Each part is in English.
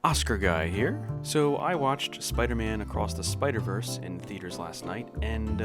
Oscar Guy here. So I watched Spider-Man Across the Spider-Verse in theaters last night, and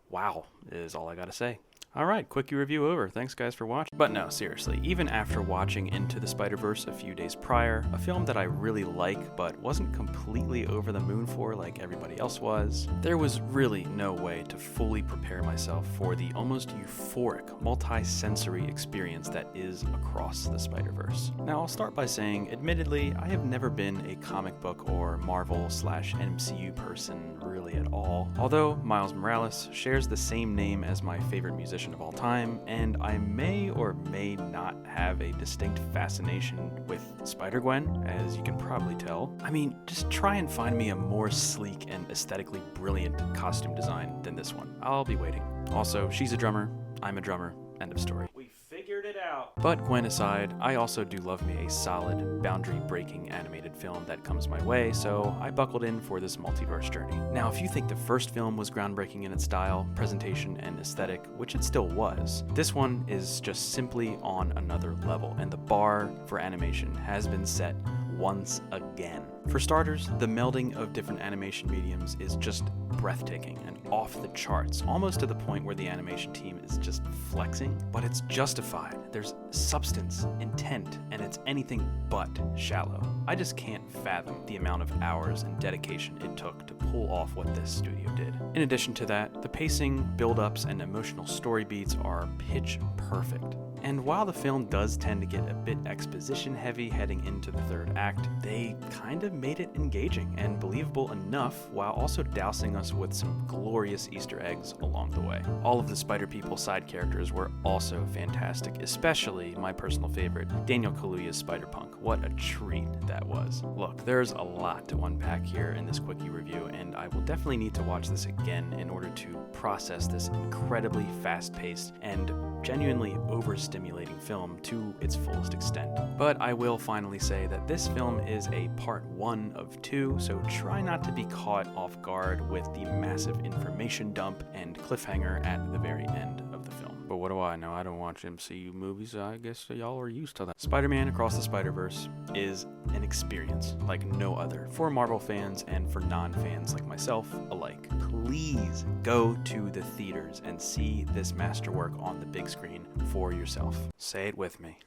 wow is all I gotta say. Alright, quickie review over. Thanks guys for watching. But no, seriously, even after watching Into the Spider-Verse a few days prior, a film that I really like but wasn't completely over the moon for like everybody else was, there was really no way to fully prepare myself for the almost euphoric, multi-sensory experience that is Across the Spider-Verse. Now I'll start by saying, admittedly, I have never been a comic book or Marvel/MCU person really at all, although Miles Morales shares the same name as my favorite musician of all time, and I may or may not have a distinct fascination with Spider-Gwen, as you can probably tell. I mean, just try and find me a more sleek and aesthetically brilliant costume design than this one. I'll be waiting. Also, she's a drummer, I'm a drummer, end of story. We figured it out. But Gwen aside, I also do love me a solid, boundary-breaking animated film that comes my way, so I buckled in for this multiverse journey. Now, if you think the first film was groundbreaking in its style, presentation, and aesthetic, which it still was, this one is just simply on another level, and the bar for animation has been set once again. For starters, the melding of different animation mediums is just breathtaking and off the charts, almost to the point where the animation team is just flexing, but it's justified. There's substance, intent, and it's anything but shallow. I just can't fathom the amount of hours and dedication it took to pull off what this studio did. In addition to that, the pacing, build-ups, and emotional story beats are pitch perfect. And while the film does tend to get a bit exposition heavy heading into the third act, they kind of made it engaging and believable enough while also dousing us with some glorious Easter eggs along the way. All of the Spider-People side characters were also fantastic, especially my personal favorite, Daniel Kaluuya's Spider-Punk. What a treat that was. Look, there's a lot to unpack here in this quickie review, and I will definitely need to watch this again in order to process this incredibly fast-paced and genuinely overstimulating film to its fullest extent. But I will finally say that this film is a part 1 of 2, so try not to be caught off guard with the massive information dump and cliffhanger at the very end of the film. But what do I know? I don't watch MCU movies, so I guess y'all are used to that. Spider-Man Across the Spider-Verse is an experience like no other for Marvel fans and for non-fans like myself alike. Please go to the theaters and see this masterwork on the big screen for yourself. Say it with me.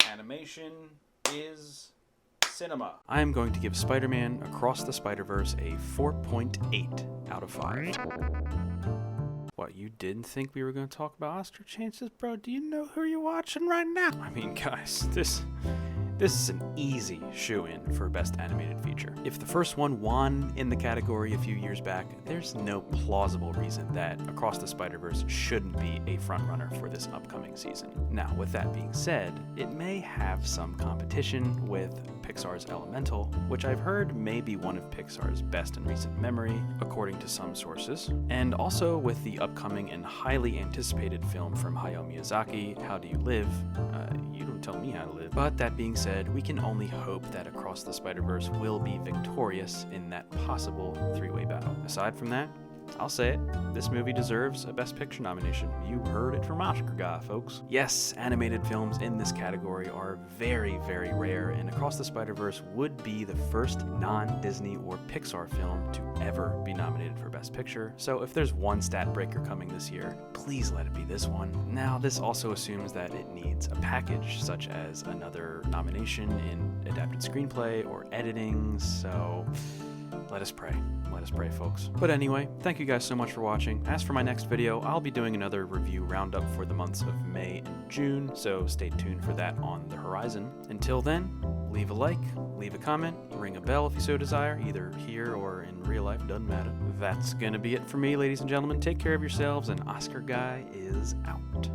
Animation is cinema. I am going to give Spider-Man Across the Spider-Verse a 4.8 out of 5. What, you didn't think we were going to talk about Oscar chances, bro? Do you know who you're watching right now? I mean, guys, this is an easy shoe-in for Best Animated Feature. If the first one won in the category a few years back, there's no plausible reason that Across the Spider-Verse shouldn't be a frontrunner for this upcoming season. Now, with that being said, it may have some competition with Pixar's Elemental, which I've heard may be one of Pixar's best in recent memory, according to some sources, and also with the upcoming and highly anticipated film from Hayao Miyazaki, How Do You Live? You don't tell me how to live. But that being said, we can only hope that Across the Spider-Verse will be victorious in that possible three-way battle. Aside from that, I'll say it, this movie deserves a Best Picture nomination. You heard it from Oscar Guy, folks. Yes, animated films in this category are very, very rare, and Across the Spider-Verse would be the first non-Disney or Pixar film to ever be nominated for Best Picture. So if there's one stat breaker coming this year, please let it be this one. Now, this also assumes that it needs a package, such as another nomination in adapted screenplay or editing, so let us pray. Let us pray, folks. But anyway, thank you guys so much for watching. As for my next video, I'll be doing another review roundup for the months of May and June, so stay tuned for that on the horizon. Until then, leave a like, leave a comment, ring a bell if you so desire, either here or in real life, doesn't matter. That's gonna be it for me, ladies and gentlemen. Take care of yourselves, and Oscar Guy is out.